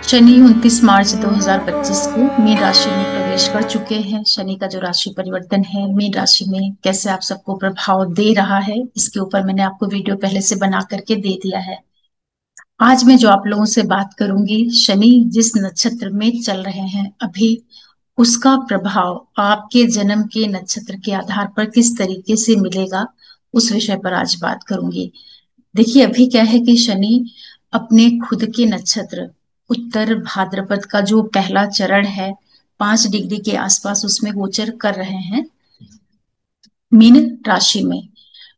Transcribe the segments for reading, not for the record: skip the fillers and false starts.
शनि 29 मार्च 2025 को मीन राशि में प्रवेश कर चुके हैं। शनि का जो राशि परिवर्तन है मीन राशि में कैसे आप सबको प्रभाव दे रहा है, इसके ऊपर मैंने आपको वीडियो पहले से बना करके दे दिया है। आज मैं जो आप लोगों से बात करूंगी, शनि जिस नक्षत्र में चल रहे हैं अभी, उसका प्रभाव आपके जन्म के नक्षत्र के आधार पर किस तरीके से मिलेगा, उस विषय पर आज बात करूंगी। देखिए, अभी क्या है कि शनि अपने खुद के नक्षत्र उत्तर भाद्रपद का जो पहला चरण है, 5 डिग्री के आसपास उसमें गोचर कर रहे हैं मीन राशि में।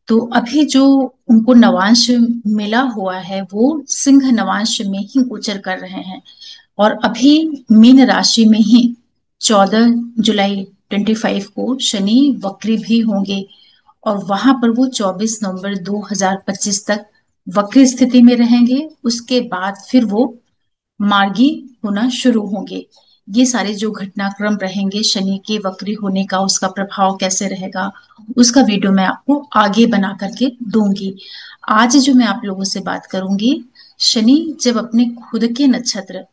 तो अभी जो उनको नवांश मिला हुआ है वो सिंह नवांश में ही गोचर कर रहे हैं। और अभी मीन राशि में ही 14 जुलाई 25 को शनि वक्री भी होंगे। और वहां पर वो 24 नवंबर 2025 तक वक्री स्थिति में रहेंगे। उसके बाद फिर वो मार्गी होना शुरू होंगे। ये सारे जो घटनाक्रम रहेंगे शनि के वक्री होने का, उसका प्रभाव कैसे रहेगा, उसका वीडियो मैं आपको आगे बना करके दूंगी। आज जो मैं आप लोगों से बात करूंगी, शनि जब अपने खुद के नक्षत्र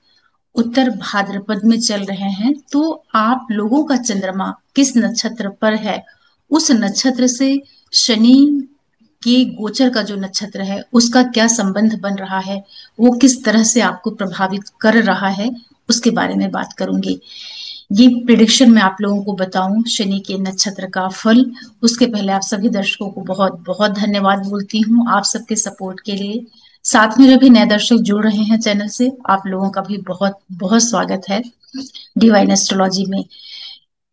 उत्तर भाद्रपद में चल रहे हैं तो आप लोगों का चंद्रमा किस नक्षत्र पर है, उस नक्षत्र से शनि कि गोचर का जो नक्षत्र है उसका क्या संबंध बन रहा है, वो किस तरह से आपको प्रभावित कर रहा है, उसके बारे में बात करूंगी। ये प्रिडिक्शन मैं आप लोगों को बताऊं शनि के नक्षत्र का फल, उसके पहले आप सभी दर्शकों को बहुत बहुत धन्यवाद बोलती हूँ आप सबके सपोर्ट के लिए। साथ में जो भी नए दर्शक जुड़ रहे हैं चैनल से, आप लोगों का भी बहुत बहुत स्वागत है डिवाइन एस्ट्रोलॉजी में।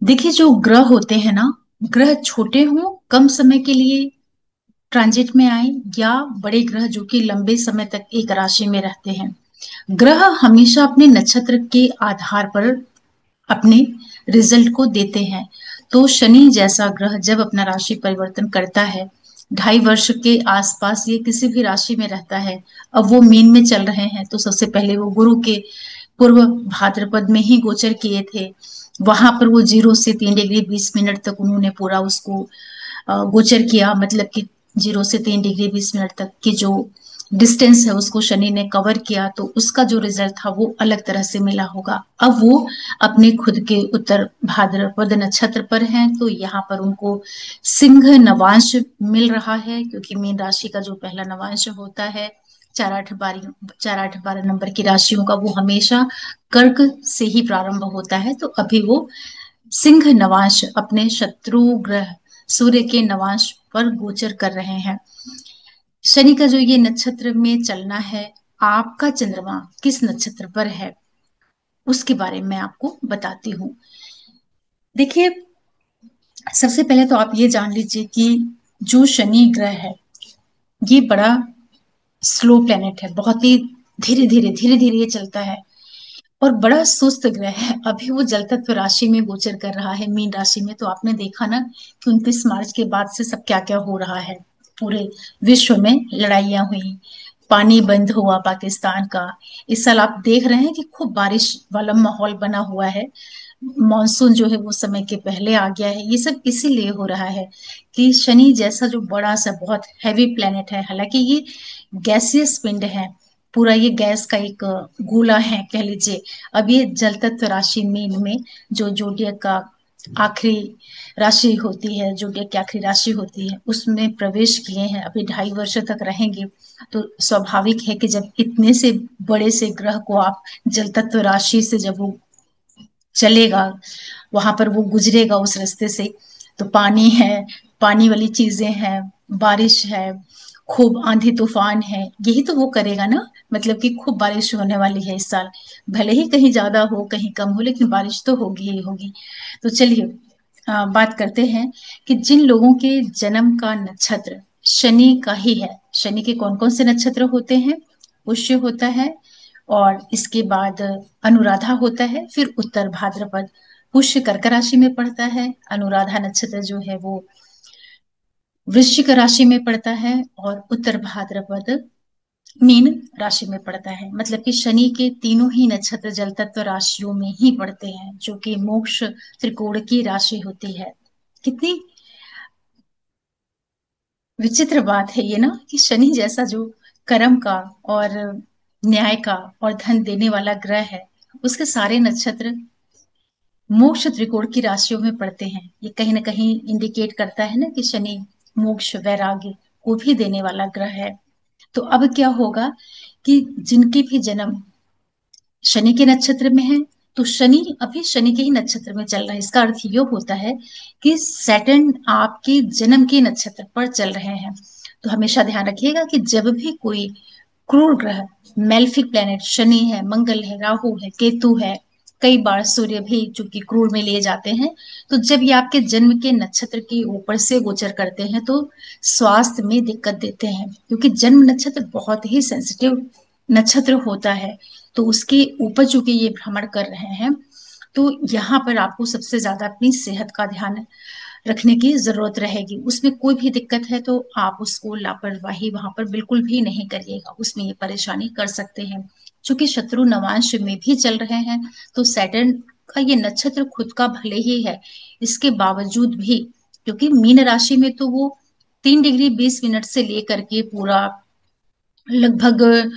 देखिए, जो ग्रह होते हैं ना, ग्रह छोटे हों कम समय के लिए ट्रांजिट में आए, या बड़े ग्रह जो कि लंबे समय तक एक राशि में रहते हैं, ग्रह हमेशा अपने नक्षत्र के आधार पर अपने रिजल्ट को देते हैं। तो शनि जैसा ग्रह जब अपना राशि परिवर्तन करता है, 2.5 वर्ष के आसपास ये किसी भी राशि में रहता है। अब वो मीन में चल रहे हैं तो सबसे पहले वो गुरु के पूर्व भाद्रपद में ही गोचर किए थे। वहां पर वो 0 से 3 डिग्री 20 मिनट तक उन्होंने पूरा उसको गोचर किया, मतलब कि 0 से 3 डिग्री 20 मिनट तक की जो डिस्टेंस है उसको शनि ने कवर किया। तो उसका जो रिजल्ट था वो अलग तरह से मिला होगा। अब वो अपने खुद के उत्तर भाद्रपद नक्षत्र पर हैं तो यहाँ पर उनको सिंह नवांश मिल रहा है, क्योंकि मीन राशि का जो पहला नवांश होता है 4 8 12 नंबर की राशियों का, वो हमेशा कर्क से ही प्रारंभ होता है। तो अभी वो सिंह नवांश अपने शत्रु ग्रह सूर्य के नवांश पर गोचर कर रहे हैं। शनि का जो ये नक्षत्र में चलना है, आपका चंद्रमा किस नक्षत्र पर है उसके बारे में आपको बताती हूँ। देखिए, सबसे पहले तो आप ये जान लीजिए कि जो शनि ग्रह है ये बड़ा स्लो प्लेनेट है, बहुत ही धीरे धीरे ये चलता है और बड़ा सुस्त ग्रह है। अभी वो जल तत्व राशि में गोचर कर रहा है मीन राशि में। तो आपने देखा ना कि 29 मार्च के बाद से सब क्या क्या हो रहा है, पूरे विश्व में लड़ाइयां हुई, पानी बंद हुआ पाकिस्तान का। इस साल आप देख रहे हैं कि खूब बारिश वाला माहौल बना हुआ है। मॉनसून जो है वो समय के पहले आ गया है। ये सब इसीलिए हो रहा है कि शनि जैसा जो बड़ा सा बहुत हैवी प्लेनेट है, हालांकि ये गैसियस पिंड है, पूरा ये गैस का एक गोला है कह लीजिए। अब ये जल तत्व राशि मीन में, जो जोडियक का आखिरी राशि होती है, जोडियक की आखिरी राशि होती है, उसमें प्रवेश किए हैं, अभी 2.5 वर्ष तक रहेंगे। तो स्वाभाविक है कि जब इतने से बड़े से ग्रह को आप जल तत्व राशि से जब वो चलेगा, वहां पर वो गुजरेगा उस रास्ते से, तो पानी है, पानी वाली चीजें हैं, बारिश है, खूब आंधी तूफान है, यही तो वो करेगा ना। मतलब कि खूब बारिश होने वाली है इस साल, भले ही कहीं ज्यादा हो कहीं कम हो, लेकिन बारिश तो होगी ही होगी। तो चलिए बात करते हैं कि जिन लोगों के जन्म का नक्षत्र शनि का ही है, शनि के कौन कौन से नक्षत्र होते हैं। पुष्य होता है, और इसके बाद अनुराधा होता है, फिर उत्तर भाद्रपद। पुष्य कर्क राशि में पड़ता है, अनुराधा नक्षत्र जो है वो वृश्चिक राशि में पड़ता है, और उत्तर भाद्रपद मीन राशि में पड़ता है। मतलब कि शनि के तीनों ही नक्षत्र जल तत्व राशियों में ही पड़ते हैं, जो कि मोक्ष त्रिकोण की राशि होती है। कितनी विचित्र बात है ये ना, कि शनि जैसा जो कर्म का और न्याय का और धन देने वाला ग्रह है, उसके सारे नक्षत्र मोक्ष त्रिकोण की राशियों में पड़ते हैं। ये कहीं ना कहीं इंडिकेट करता है ना कि शनि मोक्ष वैराग्य को भी देने वाला ग्रह है। तो अब क्या होगा कि जिनकी भी जन्म शनि के नक्षत्र में है, तो शनि अभी शनि के ही नक्षत्र में चल रहा है। इसका अर्थ ये होता है कि सैटर्न आपके जन्म के नक्षत्र पर चल रहे हैं। तो हमेशा ध्यान रखिएगा कि जब भी कोई क्रूर ग्रह, मेल्फिक प्लेनेट शनि है, मंगल है, राहु है, केतु है, कई बार सूर्य भी चूंकि क्रूर में लिए जाते हैं, तो जब ये आपके जन्म के नक्षत्र के ऊपर से गोचर करते हैं तो स्वास्थ्य में दिक्कत देते हैं, क्योंकि जन्म नक्षत्र बहुत ही सेंसिटिव नक्षत्र होता है। तो उसके ऊपर चूंकि ये भ्रमण कर रहे हैं, तो यहाँ पर आपको सबसे ज्यादा अपनी सेहत का ध्यान रखने की जरूरत रहेगी। उसमें कोई भी दिक्कत है तो आप उसको लापरवाही वहां पर बिल्कुल भी नहीं करिएगा, उसमें ये परेशानी कर सकते हैं। चूंकि शत्रु नवांश में भी चल रहे हैं, तो सैटर्न का ये नक्षत्र खुद का भले ही है, इसके बावजूद भी, क्योंकि मीन राशि में तो वो 3 डिग्री 20 मिनट से लेकर के पूरा लगभग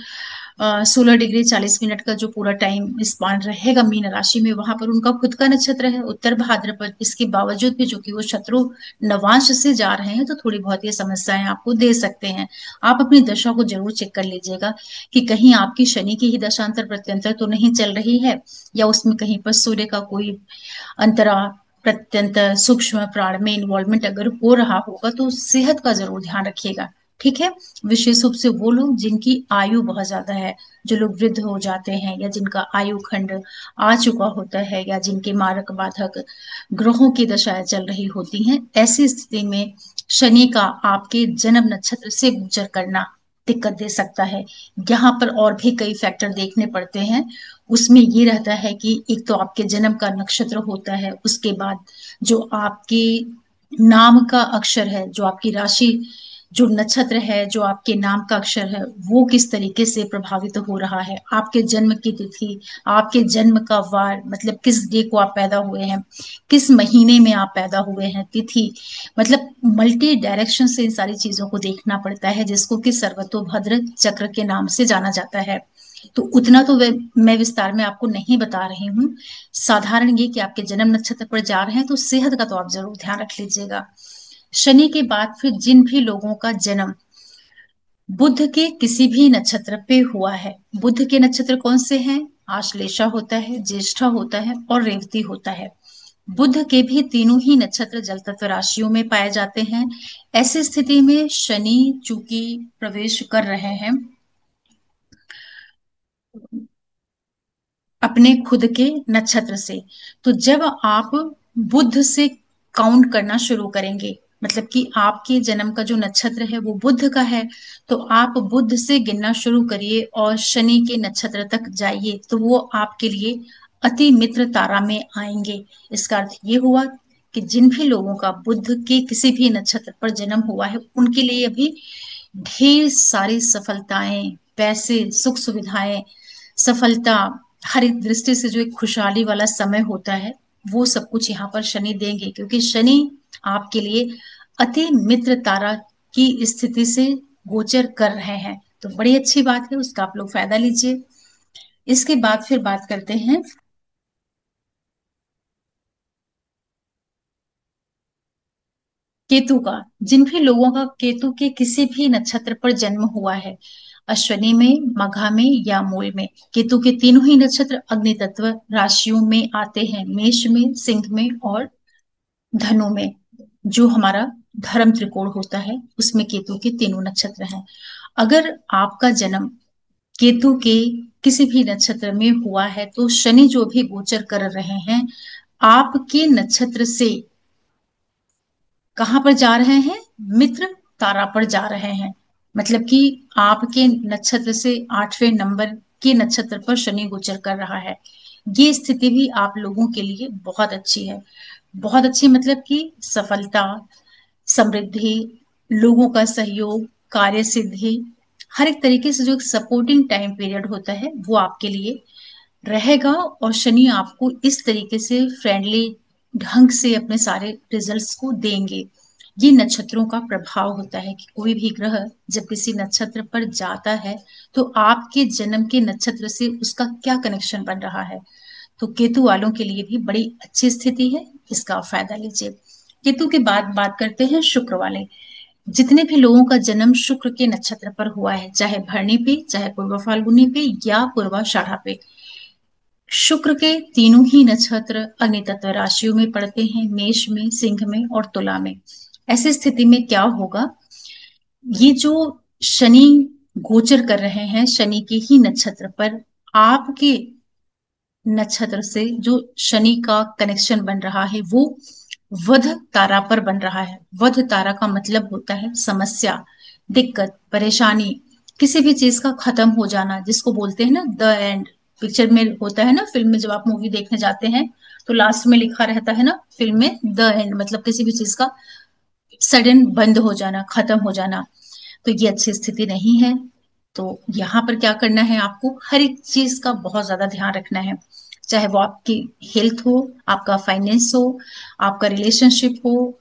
16 डिग्री 40 मिनट का जो पूरा टाइम स्पान रहेगा मीन राशि में, वहां पर उनका खुद का नक्षत्र है उत्तर भाद्रपद। इसके बावजूद भी जो कि वो शत्रु नवांश से जा रहे हैं, तो थोड़ी बहुत ये समस्याएं आपको दे सकते हैं। आप अपनी दशा को जरूर चेक कर लीजिएगा कि कहीं आपकी शनि की ही दशांतर प्रत्यंतर तो नहीं चल रही है, या उसमें कहीं पर सूर्य का कोई अंतरा प्रत्यंतर सूक्ष्म प्राण में इन्वॉल्वमेंट अगर हो रहा होगा, तो सेहत का जरूर ध्यान रखिएगा। ठीक है। विशेष रूप से वो लोग जिनकी आयु बहुत ज्यादा है, जो लोग वृद्ध हो जाते हैं, या जिनका आयु खंड आ चुका होता है, या जिनके मारक बाधक ग्रहों की दशाएं चल रही होती हैं, ऐसी स्थिति में शनि का आपके जन्म नक्षत्र से गोचर करना दिक्कत दे सकता है। यहाँ पर और भी कई फैक्टर देखने पड़ते हैं। उसमें ये रहता है कि एक तो आपके जन्म का नक्षत्र होता है, उसके बाद जो आपके नाम का अक्षर है, जो आपकी राशि, जो नक्षत्र है, जो आपके नाम का अक्षर है, वो किस तरीके से प्रभावित हो रहा है, आपके जन्म की तिथि, आपके जन्म का वार, मतलब किस डे को आप पैदा हुए हैं, किस महीने में आप पैदा हुए हैं, तिथि, मतलब मल्टी डायरेक्शन से इन सारी चीजों को देखना पड़ता है, जिसको कि सर्वतोभद्र चक्र के नाम से जाना जाता है। तो उतना तो मैं विस्तार में आपको नहीं बता रही हूँ। साधारण ये कि आपके जन्म नक्षत्र पर जा रहे हैं, तो सेहत का तो आप जरूर ध्यान रख लीजिएगा। शनि के बाद फिर जिन भी लोगों का जन्म बुध के किसी भी नक्षत्र पे हुआ है, बुध के नक्षत्र कौन से हैं? आश्लेषा होता है, ज्येष्ठा होता है और रेवती होता है। बुध के भी तीनों ही नक्षत्र जल तत्व राशियों में पाए जाते हैं। ऐसी स्थिति में शनि चूंकि प्रवेश कर रहे हैं अपने खुद के नक्षत्र से, तो जब आप बुध से काउंट करना शुरू करेंगे, मतलब कि आपके जन्म का जो नक्षत्र है वो बुध का है, तो आप बुध से गिनना शुरू करिए और शनि के नक्षत्र तक जाइए, तो वो आपके लिए अति मित्र तारा में आएंगे। इसका अर्थ ये हुआ कि जिन भी लोगों का बुध के किसी भी नक्षत्र पर जन्म हुआ है, उनके लिए अभी ढेर सारी सफलताएं, पैसे, सुख सुविधाएं, सफलता, हर एक दृष्टि से जो एक खुशहाली वाला समय होता है, वो सब कुछ यहाँ पर शनि देंगे, क्योंकि शनि आपके लिए अति मित्र तारा की स्थिति से गोचर कर रहे हैं। तो बड़ी अच्छी बात है, उसका आप लोग फायदा लीजिए। इसके बाद फिर बात करते हैं केतु का। जिन भी लोगों का केतु के किसी भी नक्षत्र पर जन्म हुआ है, अश्विनी में, मघा में या मूल में, केतु के तीनों ही नक्षत्र अग्नि तत्व राशियों में आते हैं, मेष में, सिंह में और धनु में। जो हमारा धर्म त्रिकोण होता है, उसमें केतु के तीनों नक्षत्र हैं। अगर आपका जन्म केतु के किसी भी नक्षत्र में हुआ है, तो शनि जो भी गोचर कर रहे हैं, आपके नक्षत्र से कहाँ पर जा रहे हैं? मित्र तारा पर जा रहे हैं। मतलब कि आपके नक्षत्र से 8वें नंबर के नक्षत्र पर शनि गोचर कर रहा है। ये स्थिति भी आप लोगों के लिए बहुत अच्छी है। बहुत अच्छी मतलब कि सफलता, समृद्धि, लोगों का सहयोग, कार्य सिद्धि, हर एक तरीके से जो एक सपोर्टिंग टाइम पीरियड होता है, वो आपके लिए रहेगा। और शनि आपको इस तरीके से फ्रेंडली ढंग से अपने सारे रिजल्ट्स को देंगे। ये नक्षत्रों का प्रभाव होता है कि कोई भी ग्रह जब किसी नक्षत्र पर जाता है तो आपके जन्म के नक्षत्र से उसका क्या कनेक्शन बन रहा है। तो केतु वालों के लिए भी बड़ी अच्छी स्थिति है, इसका फायदा लीजिए। केतु के बाद बात करते हैं शुक्र वाले। जितने भी लोगों का जन्म शुक्र के नक्षत्र पर हुआ है, चाहे भरणी पे, चाहे पूर्व फाल्गुनी पे या पूर्वाषाढ़ा पे, शुक्र के तीनों ही नक्षत्र अग्नि तत्व राशियों में पड़ते हैं, मेष में, सिंह में और तुला में। ऐसी स्थिति में क्या होगा, ये जो शनि गोचर कर रहे हैं, शनि के ही नक्षत्र पर आपके नक्षत्र से जो शनि का कनेक्शन बन रहा है वो वध तारा पर बन रहा है। वध तारा का मतलब होता है समस्या, दिक्कत, परेशानी, किसी भी चीज का खत्म हो जाना, जिसको बोलते हैं ना द एंड। पिक्चर में होता है ना, फिल्म में जब आप मूवी देखने जाते हैं तो लास्ट में लिखा रहता है ना फिल्म में द एंड, मतलब किसी भी चीज का सडन बंद हो जाना, खत्म हो जाना। तो ये अच्छी स्थिति नहीं है। तो यहाँ पर क्या करना है, आपको हर एक चीज का बहुत ज्यादा ध्यान रखना है, चाहे वो आपकी हेल्थ हो, आपका फाइनेंस हो, आपका रिलेशनशिप हो,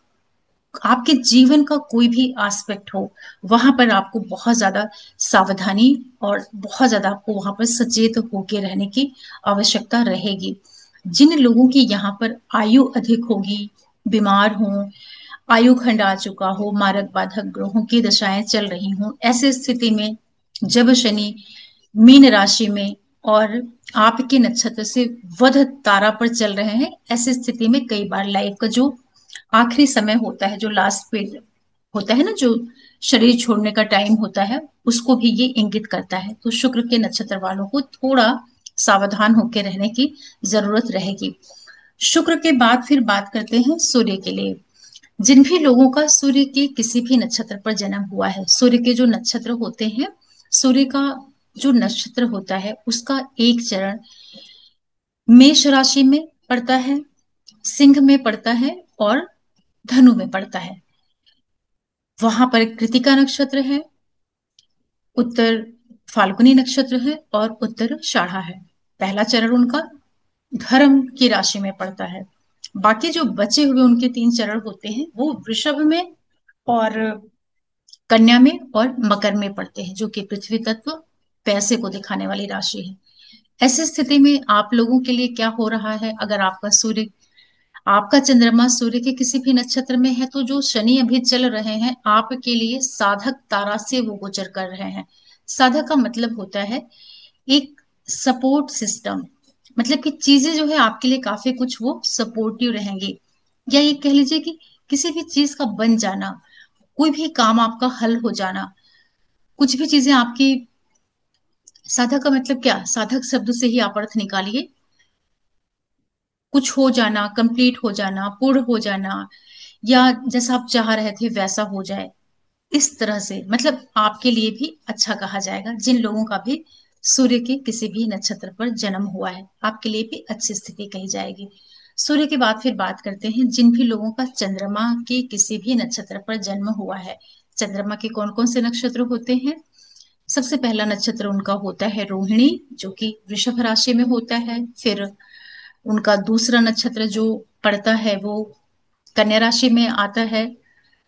आपके जीवन का कोई भी एस्पेक्ट हो। वहां पर आपको बहुत ज्यादा सावधानी और बहुत ज्यादा आपको वहां पर सचेत होके रहने की आवश्यकता रहेगी। जिन लोगों की यहाँ पर आयु अधिक होगी, बीमार हो, आयु खंड आ चुका हो, मारक बाधक ग्रहों की दशाएं चल रही हों, ऐसे स्थिति में जब शनि मीन राशि में और आपके नक्षत्र से वध तारा पर चल रहे हैं, ऐसी स्थिति में कई बार लाइफ का जो आखिरी समय होता है, जो लास्ट पे होता है ना, जो शरीर छोड़ने का टाइम होता है, उसको भी ये इंगित करता है। तो शुक्र के नक्षत्र वालों को थोड़ा सावधान होकर रहने की जरूरत रहेगी। शुक्र के बाद फिर बात करते हैं सूर्य के लिए। जिन भी लोगों का सूर्य के किसी भी नक्षत्र पर जन्म हुआ है, सूर्य के जो नक्षत्र होते हैं, सूर्य का जो नक्षत्र होता है उसका एक चरण मेष राशि में पड़ता है, सिंह में पड़ता है और धनु में पड़ता है। वहां पर कृतिका नक्षत्र है, उत्तर फाल्गुनी नक्षत्र है और उत्तर शाढ़ा है। पहला चरण उनका धर्म की राशि में पड़ता है। बाकी जो बचे हुए उनके तीन चरण होते हैं वो वृषभ में और कन्या में और मकर में पड़ते हैं, जो कि पृथ्वी तत्व, पैसे को दिखाने वाली राशि है। ऐसी स्थिति में आप लोगों के लिए क्या हो रहा है, अगर आपका सूर्य, आपका चंद्रमा सूर्य के किसी भी नक्षत्र में है, तो जो शनि अभी चल रहे हैं आपके लिए साधक तारा से वो गोचर कर रहे हैं। साधक का मतलब होता है एक सपोर्ट सिस्टम, मतलब कि चीजें जो है आपके लिए काफी कुछ वो सपोर्टिव रहेंगी, या ये कह लीजिए कि किसी भी चीज का बन जाना, कोई भी काम आपका हल हो जाना, कुछ भी चीजें आपकी, साधक का मतलब क्या, साधक शब्द से ही आप अर्थ निकालिए, कुछ हो जाना, कंप्लीट हो जाना, पूर्ण हो जाना, या जैसा आप चाह रहे थे वैसा हो जाए, इस तरह से मतलब आपके लिए भी अच्छा कहा जाएगा। जिन लोगों का भी सूर्य के किसी भी नक्षत्र पर जन्म हुआ है, आपके लिए भी अच्छी स्थिति कही जाएगी। सूर्य के बाद फिर बात करते हैं जिन भी लोगों का चंद्रमा के किसी भी नक्षत्र पर जन्म हुआ है। चंद्रमा के कौन कौन से नक्षत्र होते हैं, सबसे पहला नक्षत्र उनका होता है रोहिणी, जो कि वृषभ राशि में होता है। फिर उनका दूसरा नक्षत्र जो पड़ता है वो कन्या राशि में आता है,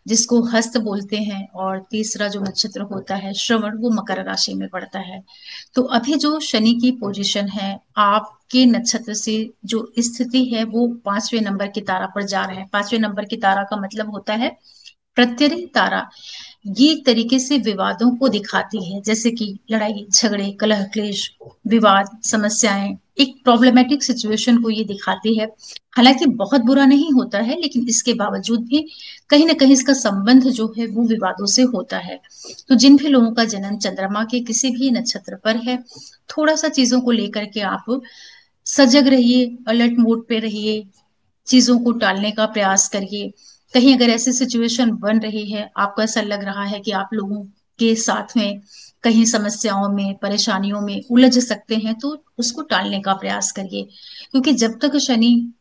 जिसको हस्त बोलते हैं। और तीसरा जो नक्षत्र होता है श्रवण, वो मकर राशि में पड़ता है। तो अभी जो शनि की पोजीशन है, आपके नक्षत्र से जो स्थिति है वो 5वें नंबर की तारा पर जा रहे हैं। 5वें नंबर की तारा का मतलब होता है प्रत्यरी तारा। ये एक तरीके से विवादों को दिखाती है, जैसे कि लड़ाई झगड़े, कलह क्लेश, विवाद, समस्याएं, एक प्रॉब्लमेटिक सिचुएशन को ये दिखाती है। हालांकि बहुत बुरा नहीं होता है, लेकिन इसके बावजूद भी कहीं ना कहीं इसका संबंध जो है वो विवादों से होता है। तो जिन भी लोगों का जन्म चंद्रमा के किसी भी नक्षत्र पर है, थोड़ा सा चीजों को लेकर के आप सजग रहिए, अलर्ट मोड पे रहिए, चीजों को टालने का प्रयास करिए। कहीं अगर ऐसी सिचुएशन बन रही है, आपको ऐसा लग रहा है कि आप लोगों के साथ में कहीं समस्याओं में, परेशानियों में उलझ सकते हैं, तो उसको टालने का प्रयास करिए। क्योंकि जब तक शनि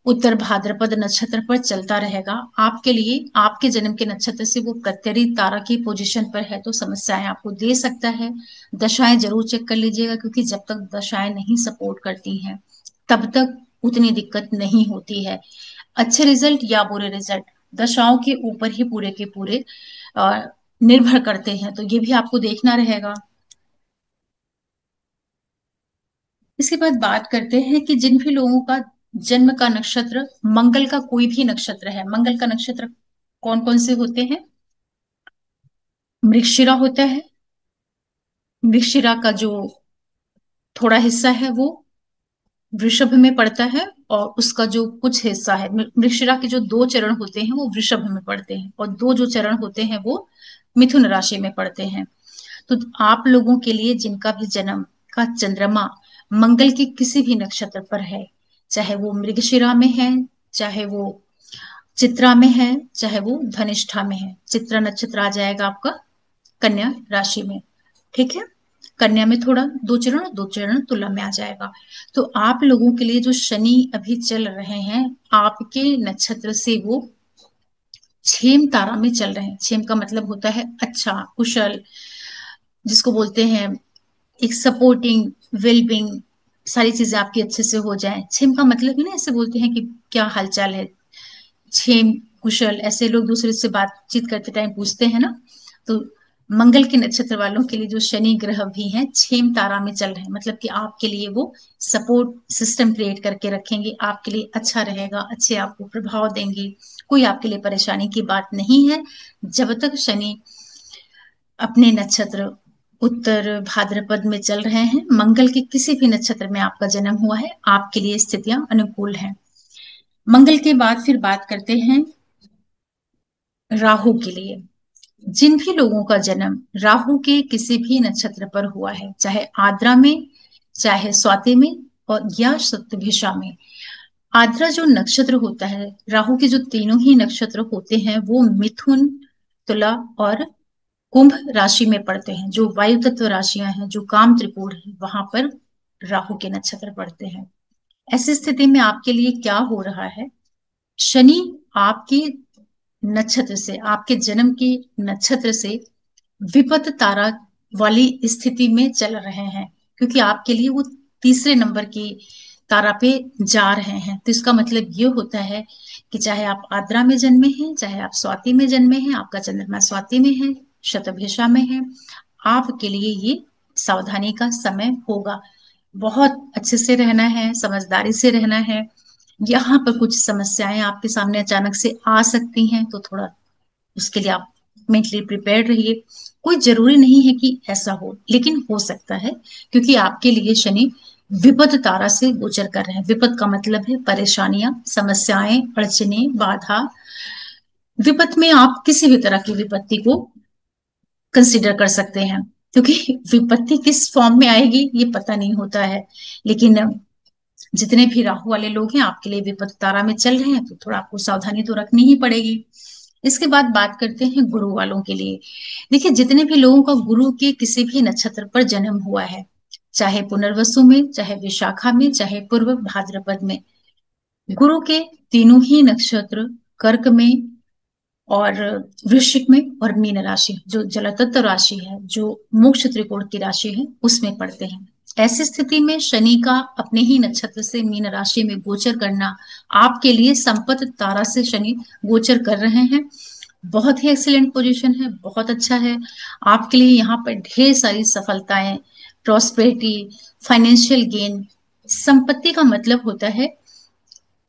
उत्तर भाद्रपद नक्षत्र पर चलता रहेगा, आपके लिए आपके जन्म के नक्षत्र से वो प्रत्यरी तारा की पोजीशन पर है, तो समस्याएं आपको दे सकता है। दशाएं जरूर चेक कर लीजिएगा, क्योंकि जब तक दशाएं नहीं सपोर्ट करती हैं तब तक उतनी दिक्कत नहीं होती है। अच्छे रिजल्ट या बुरे रिजल्ट दशाओं के ऊपर ही पूरे के पूरे अ, निर्भर करते हैं, तो ये भी आपको देखना रहेगा। इसके बाद बात करते हैं कि जिन भी लोगों का जन्म का नक्षत्र मंगल का कोई भी नक्षत्र है, मंगल का नक्षत्र कौन कौन से होते हैं? मृगशिरा होता है। मृगशिरा का जो थोड़ा हिस्सा है वो वृषभ में पड़ता है, और उसका जो कुछ हिस्सा है, मृगशिरा के जो दो चरण होते हैं वो वृषभ में पड़ते हैं, और दो जो चरण होते हैं वो मिथुन राशि में पड़ते हैं। तो आप लोगों के लिए जिनका भी जन्म का चंद्रमा मंगल के किसी भी नक्षत्र पर है, चाहे वो मृगशिरा में है, चाहे वो चित्रा में है, चाहे वो धनिष्ठा में है, चित्रा नक्षत्र आ जाएगा आपका कन्या राशि में। ठीक है, कन्या में थोड़ा दो चरण तुला में आ जाएगा। तो आप लोगों के लिए जो शनि अभी चल रहे हैं, आपके नक्षत्र से वो क्षेम तारा में चल रहे हैं। क्षेम का मतलब होता है अच्छा, कुशल, जिसको बोलते हैं एक सपोर्टिंग, वेलबिंग, सारी चीजें आपकी अच्छे से हो जाए। क्षेम का मतलब ही ना, ऐसे बोलते हैं कि क्या हालचाल है, क्षेम कुशल, ऐसे लोग दूसरे से बातचीत करते टाइम पूछते हैं ना। तो मंगल के नक्षत्र वालों के लिए जो शनि ग्रह भी हैं क्षेम तारा में चल रहे हैं, मतलब कि आपके लिए वो सपोर्ट सिस्टम क्रिएट करके रखेंगे, आपके लिए अच्छा रहेगा, अच्छे आपको प्रभाव देंगे, कोई आपके लिए परेशानी की बात नहीं है। जब तक शनि अपने नक्षत्र उत्तर भाद्रपद में चल रहे हैं, मंगल के किसी भी नक्षत्र में आपका जन्म हुआ है, आपके लिए स्थितियां अनुकूल हैं। मंगल के बाद फिर बात करते हैं राहु के लिए। जिन भी लोगों का जन्म राहु के किसी भी नक्षत्र पर हुआ है, चाहे आद्रा में, चाहे स्वाति में, और या शतभिषा में। आद्रा जो नक्षत्र होता है, राहु के जो तीनों ही नक्षत्र होते हैं वो मिथुन, तुला और कुंभ राशि में पड़ते हैं। जो वायु तत्व राशियां हैं, जो काम त्रिकोण है, वहां पर राहु के नक्षत्र पड़ते हैं। ऐसी स्थिति में आपके लिए क्या हो रहा है? शनि आपके नक्षत्र से, आपके जन्म के नक्षत्र से विपत तारा वाली स्थिति में चल रहे हैं, क्योंकि आपके लिए वो तीसरे नंबर की तारा पे जा रहे हैं। तो इसका मतलब ये होता है कि चाहे आप आद्रा में जन्मे हैं, चाहे आप स्वाति में जन्मे हैं, आपका चंद्रमा स्वाति में है, शतभिषा में है, आपके लिए ये सावधानी का समय होगा। बहुत अच्छे से रहना है, समझदारी से रहना है। यहाँ पर कुछ समस्याएं आपके सामने अचानक से आ सकती हैं, तो थोड़ा उसके लिए आप मेंटली प्रिपेयर्ड रहिए। कोई जरूरी नहीं है कि ऐसा हो, लेकिन हो सकता है, क्योंकि आपके लिए शनि विपद तारा से गोचर कर रहे हैं। विपद का मतलब है परेशानियां, समस्याएं, अड़चने, बाधा। विपद में आप किसी भी तरह की विपत्ति को कंसिडर कर सकते हैं, क्योंकि विपत्ति किस फॉर्म में आएगी ये पता नहीं होता है। लेकिन जितने भी राहु वाले लोग हैं आपके लिए विपद तारा में चल रहे हैं, तो थोड़ा आपको सावधानी तो रखनी ही पड़ेगी। इसके बाद बात करते हैं गुरु वालों के लिए। देखिए, जितने भी लोगों का गुरु के किसी भी नक्षत्र पर जन्म हुआ है, चाहे पुनर्वसु में, चाहे विशाखा में, चाहे पूर्व भाद्रपद में, गुरु के तीनों ही नक्षत्र कर्क में और वृश्चिक में और मीन राशि, जो जलतत्व राशि है, जो मोक्ष त्रिकोण की राशि है, उसमें पड़ते हैं। ऐसी स्थिति में शनि का अपने ही नक्षत्र से मीन राशि में गोचर करना आपके लिए संपत्ति तारा से शनि गोचर कर रहे हैं। बहुत ही एक्सीलेंट पोजीशन है, बहुत अच्छा है आपके लिए। यहाँ पर ढेर सारी सफलताएं, प्रॉस्पेरिटी, फाइनेंशियल गेन। संपत्ति का मतलब होता है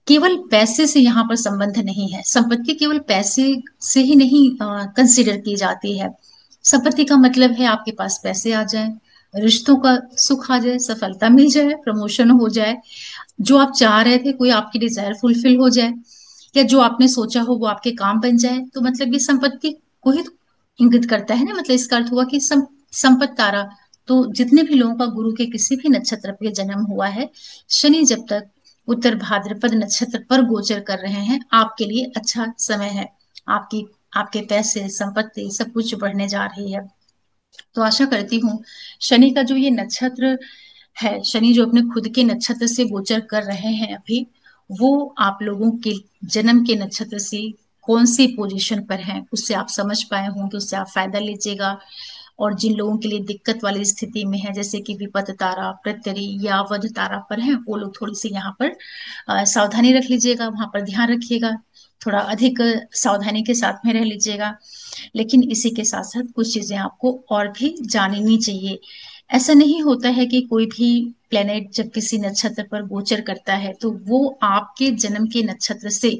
केवल पैसे से, यहाँ पर संबंध नहीं है। संपत्ति केवल पैसे से ही नहीं कंसिडर की जाती है। संपत्ति का मतलब है आपके पास पैसे आ जाए, रिश्तों का सुख आ जाए, सफलता मिल जाए, प्रमोशन हो जाए, जो आप चाह रहे थे कोई आपकी डिजायर फुलफिल हो जाए, या जो आपने सोचा हो वो आपके काम बन जाए। तो मतलब ये संपत्ति को ही इंगित करता है ना। मतलब इसका अर्थ हुआ कि संपत्ति तारा। तो जितने भी लोगों का गुरु के किसी भी नक्षत्र पे जन्म हुआ है, शनि जब तक उत्तर भाद्रपद नक्षत्र पर गोचर कर रहे हैं, आपके लिए अच्छा समय है। आपकी आपके पैसे, संपत्ति सब कुछ बढ़ने जा रही है। तो आशा करती हूँ शनि का जो ये नक्षत्र है, शनि जो अपने खुद के नक्षत्र से गोचर कर रहे हैं अभी, वो आप लोगों के जन्म के नक्षत्र से कौन सी पोजीशन पर है उससे आप समझ पाए होंगे, उससे आप फायदा लीजिएगा। और जिन लोगों के लिए दिक्कत वाली स्थिति में है, जैसे कि विपत तारा, प्रत्यरी या वध तारा पर है, वो लोग थोड़ी सी यहाँ पर सावधानी रख लीजिएगा, वहां पर ध्यान रखिएगा। थोड़ा अधिक सावधानी के साथ में रह लीजिएगा। लेकिन इसी के साथ साथ कुछ चीजें आपको और भी जाननी चाहिए। ऐसा नहीं होता है कि कोई भी प्लेनेट जब किसी नक्षत्र पर गोचर करता है तो वो आपके जन्म के नक्षत्र से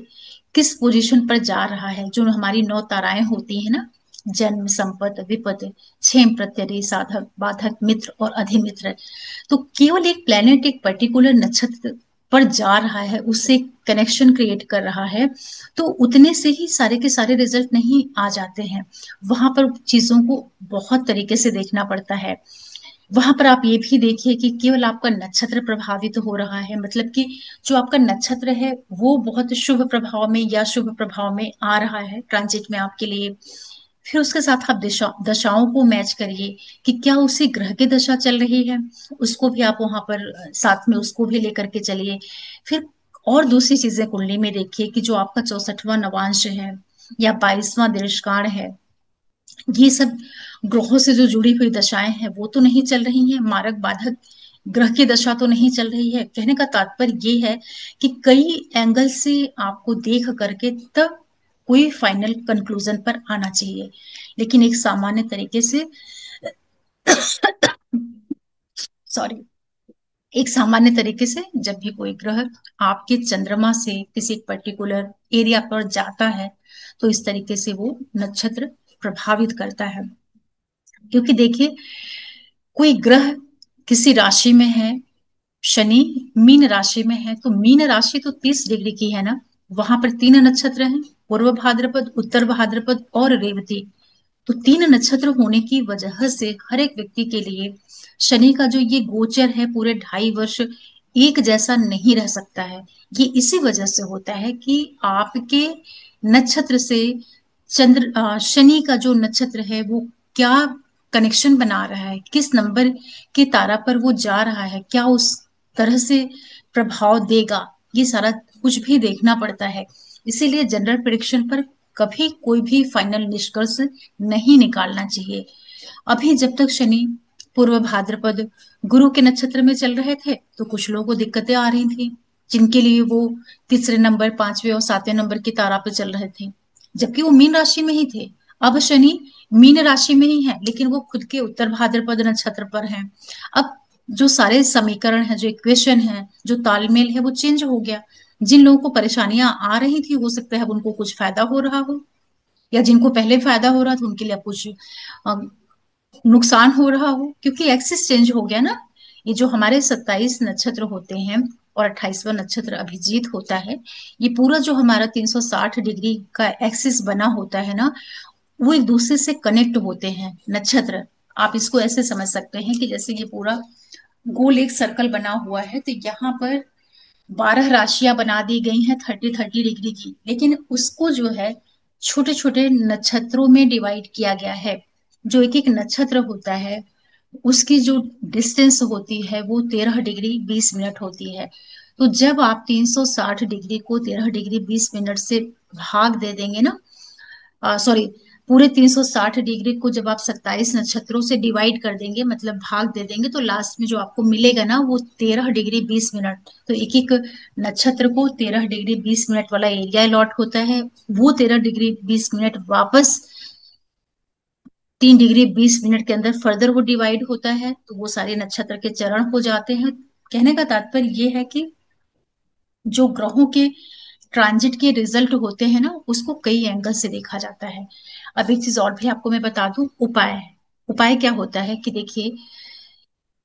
किस पोजीशन पर जा रहा है। जो हमारी 9 ताराएं होती है ना, जन्म, संपत, विपत, क्षेम, प्रत्यरि, साधक, बाधक, मित्र और अधिमित्र, तो केवल एक प्लेनेट एक पर्टिकुलर नक्षत्र पर जा रहा है, उससे कनेक्शन क्रिएट कर रहा है, तो उतने से ही सारे के सारे रिजल्ट नहीं आ जाते हैं। वहां पर चीजों को बहुत तरीके से देखना पड़ता है। वहां पर आप ये भी देखिए कि केवल आपका नक्षत्र प्रभावित हो रहा है, मतलब कि जो आपका नक्षत्र है वो बहुत शुभ प्रभाव में या शुभ प्रभाव में आ रहा है ट्रांजिट में आपके लिए। फिर उसके साथ आप दशाओं को मैच करिए कि क्या उसी ग्रह की दशा चल रही है, उसको भी आप वहां पर साथ में उसको भी लेकर के चलिए। फिर और दूसरी चीजें कुंडली में देखिए कि जो आपका 64वां नवांश है या 22वां दृष्काण है, ये सब ग्रहों से जो जुड़ी हुई दशाएं हैं वो तो नहीं चल रही हैं, मारक बाधक ग्रह की दशा तो नहीं चल रही है। कहने का तात्पर्य ये है कि कई एंगल से आपको देख करके तब कोई फाइनल कंक्लूजन पर आना चाहिए। लेकिन एक सामान्य तरीके से सॉरी, एक सामान्य तरीके से जब भी कोई ग्रह आपके चंद्रमा से किसी पर्टिकुलर एरिया पर जाता है तो इस तरीके से वो नक्षत्र प्रभावित करता है। क्योंकि देखिए, कोई ग्रह किसी राशि में है, शनि मीन राशि में है, तो मीन राशि तो 30 डिग्री की है ना, वहां पर 3 नक्षत्र हैं, पूर्व भाद्रपद, उत्तर भाद्रपद और रेवती। तो 3 नक्षत्र होने की वजह से हर एक व्यक्ति के लिए शनि का जो ये गोचर है पूरे 2.5 वर्ष एक जैसा नहीं रह सकता है। ये इसी वजह से होता है कि आपके नक्षत्र से शनि का जो नक्षत्र है वो क्या कनेक्शन बना रहा है, किस नंबर के तारा पर वो जा रहा है, क्या उस तरह से प्रभाव देगा, ये सारा कुछ भी देखना पड़ता है। इसीलिए जनरल प्रिडिक्शन पर कभी कोई भी फाइनल निष्कर्ष नहीं निकालना चाहिए। अभी जब तक शनि पूर्व भाद्रपद गुरु के नक्षत्र में चल रहे थे तो कुछ लोगों को दिक्कतें आ रही थी, जिनके लिए वो तीसरे नंबर, 5वें और 7वें नंबर की तारा पे चल रहे थे, जबकि वो मीन राशि में ही थे। अब शनि मीन राशि में ही है लेकिन वो खुद के उत्तर भाद्रपद नक्षत्र पर है। अब जो सारे समीकरण है, जो इक्वेशन है, जो तालमेल है वो चेंज हो गया। जिन लोगों को परेशानियां आ रही थी हो सकता है अब उनको कुछ फायदा हो रहा हो, या जिनको पहले फायदा हो रहा था उनके लिए अब कुछ अ, नुकसान हो रहा हो, क्योंकि एक्सिस चेंज हो गया ना। ये जो हमारे 27 नक्षत्र होते हैं और 28वां नक्षत्र अभिजीत होता है, ये पूरा जो हमारा 360 डिग्री का एक्सिस बना होता है ना, वो एक दूसरे से कनेक्ट होते हैं नक्षत्र। आप इसको ऐसे समझ सकते हैं कि जैसे ये पूरा गोल एक सर्कल बना हुआ है, तो यहाँ पर 12 राशियां बना दी गई हैं 30-30 डिग्री की, लेकिन उसको जो है छोटे छोटे नक्षत्रों में डिवाइड किया गया है। जो एक एक नक्षत्र होता है उसकी जो डिस्टेंस होती है वो 13 डिग्री 20 मिनट होती है। तो जब आप 360 डिग्री को 13 डिग्री 20 मिनट से भाग दे देंगे ना, सॉरी, पूरे 360 डिग्री को जब आप 27 नक्षत्रों से डिवाइड कर देंगे, मतलब भाग दे देंगे, तो लास्ट में जो आपको मिलेगा ना वो 13 डिग्री 20 मिनट। तो एक एक नक्षत्र को 13 डिग्री 20 मिनट वाला एरिया अलॉट होता है। वो 13 डिग्री 20 मिनट वापस 3 डिग्री 20 मिनट के अंदर फर्दर वो डिवाइड होता है, तो वो सारे नक्षत्र के चरण हो जाते हैं। कहने का तात्पर्य ये है कि जो ग्रहों के ट्रांजिट के रिजल्ट होते हैं ना उसको कई एंगल से देखा जाता है। अब एक चीज और भी आपको मैं बता दूं, उपाय। उपाय क्या होता है कि देखिए,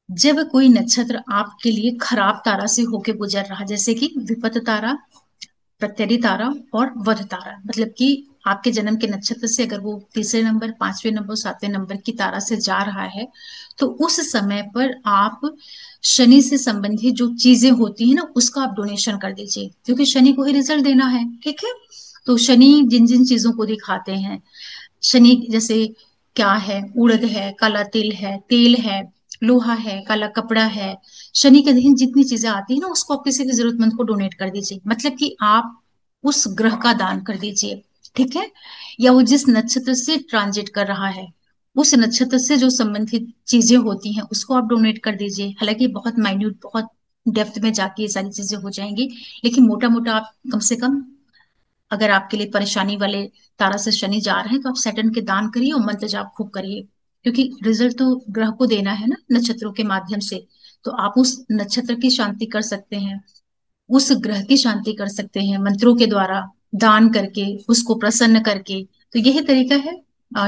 जब कोई नक्षत्र आपके लिए खराब तारा से होके गुजर रहा, जैसे कि विपत तारा, प्रत्यरि तारा और वध तारा, मतलब कि आपके जन्म के नक्षत्र से अगर वो तीसरे नंबर, 5वें नंबर, 7वें नंबर की तारा से जा रहा है, तो उस समय पर आप शनि से संबंधित जो चीजें होती है ना उसका आप डोनेशन कर दीजिए, क्योंकि शनि को ही रिजल्ट देना है, ठीक है। तो शनि जिन जिन चीजों को दिखाते हैं, शनि जैसे क्या है, उड़द है, काला तिल है, तेल है, लोहा है, काला कपड़ा है, शनि के अधीन जितनी चीजें आती है ना उसको आप किसी भी जरूरतमंद को डोनेट कर दीजिए, मतलब कि आप उस ग्रह का दान कर दीजिए, ठीक है। या वो जिस नक्षत्र से ट्रांजिट कर रहा है उस नक्षत्र से जो संबंधित चीजें होती हैं उसको आप डोनेट कर दीजिए। हालांकि बहुत माइन्यूट, बहुत डेप्थ में जाके ये सारी चीजें हो जाएंगी, लेकिन मोटा मोटा आप कम से कम अगर आपके लिए परेशानी वाले तारा से शनि जा रहे हैं तो आप सैटर्न के दान करिए और मंत्र जाप खूब करिए, क्योंकि रिजल्ट तो ग्रह को देना है ना, नक्षत्रों के माध्यम से। तो आप उस नक्षत्र की शांति कर सकते हैं, उस ग्रह की शांति कर सकते हैं मंत्रों के द्वारा, दान करके, उसको प्रसन्न करके। तो यही तरीका है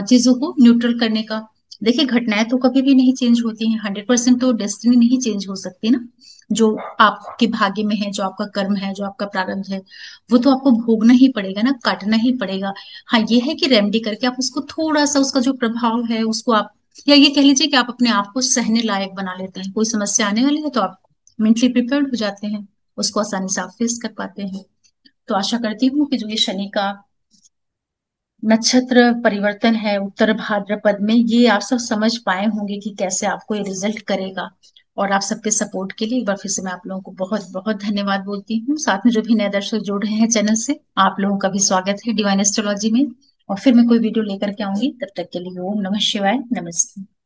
चीजों को न्यूट्रल करने का। देखिए, घटनाएं तो कभी भी नहीं चेंज होती हैं, 100% तो डेस्टिनी नहीं चेंज हो सकती ना। जो आपके भाग्य में है, जो आपका कर्म है, जो आपका प्रारब्ध है, वो तो आपको भोगना ही पड़ेगा ना, काटना ही पड़ेगा। हाँ, ये है कि रेमेडी करके आप उसको थोड़ा सा, उसका जो प्रभाव है उसको आप, या ये कह लीजिए कि आप अपने आप को सहने लायक बना लेते हैं। कोई समस्या आने वाली है तो आप मेंटली प्रिपेयर्ड हो जाते हैं, उसको आसानी से आप फेस कर पाते हैं। तो आशा करती हूँ कि जो ये शनि का नक्षत्र परिवर्तन है उत्तर भाद्रपद में, ये आप सब समझ पाए होंगे कि कैसे आपको ये रिजल्ट करेगा। और आप सबके सपोर्ट के लिए एक बार फिर से मैं आप लोगों को बहुत बहुत धन्यवाद बोलती हूँ। साथ में जो भी नए दर्शक जुड़ रहे हैं चैनल से, आप लोगों का भी स्वागत है डिवाइन एस्ट्रोलॉजी में। और फिर मैं कोई वीडियो लेकर के आऊंगी, तब तक के लिए ओम नमः शिवाय, नमस्ते।